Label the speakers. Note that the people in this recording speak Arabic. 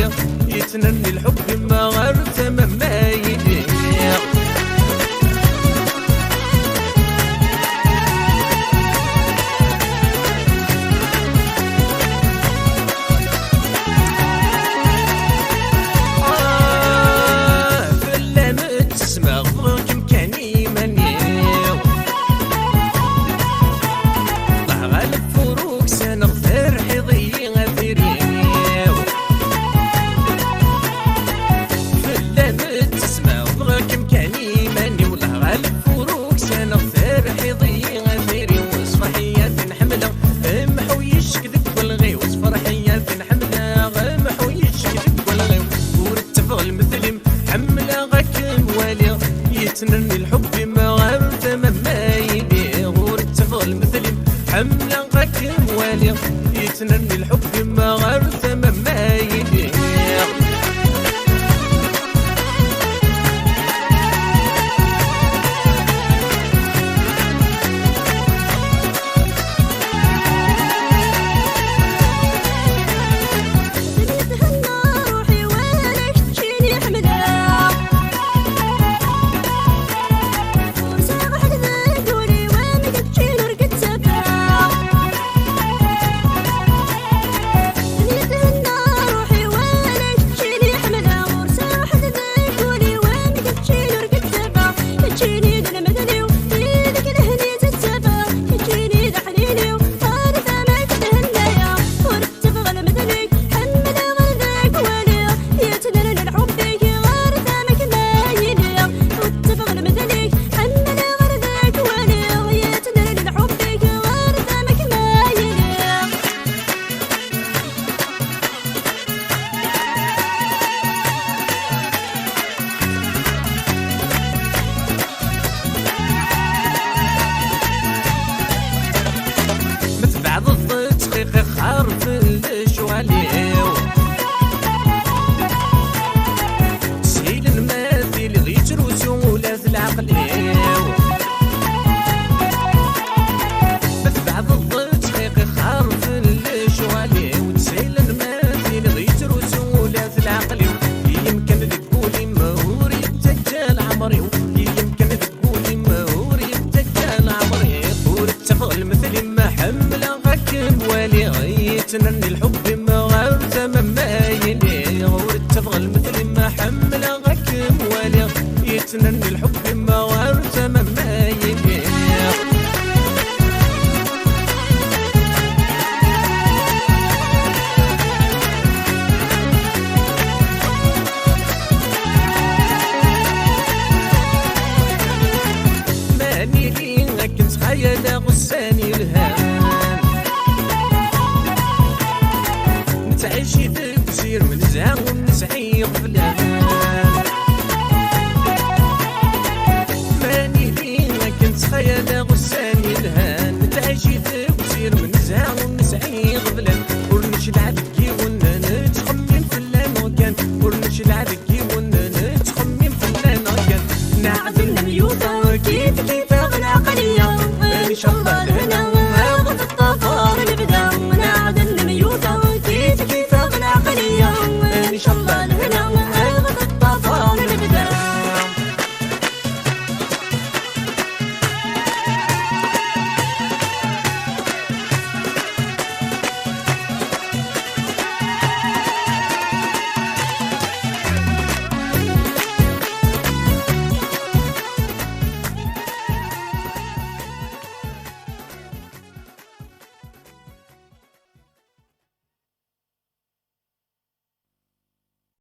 Speaker 1: والي يتنني الحب ما غير تمام ما يدير. يتنني الحب ما غير تمام ما يدير. غور التفضل مثلي حملة غاك موالي يتنني الحب ما غير تمام ما يدير. خارف الشواليو سهيل الماثل غيت رسولات العقليو بعد الضيق خارف الشواليو سهيل الماثل غيت رسولات العقليو يمكن تقولي مهوري الدجال عمري يمكن تقولي مهوري الدجال عمري طول التفضل مثلي ما حمله غاك موالي يتنني الحب ما غير تمام ما يلي. غور التفضل مثل ما حمله غاك موالي يتنني الحب ما غير تمام ما يلي. ماني لي كنت خيال غساني الهام تعيشي تبصير من زهق ونسعي غفلان ماني لينا كنت خيال غساني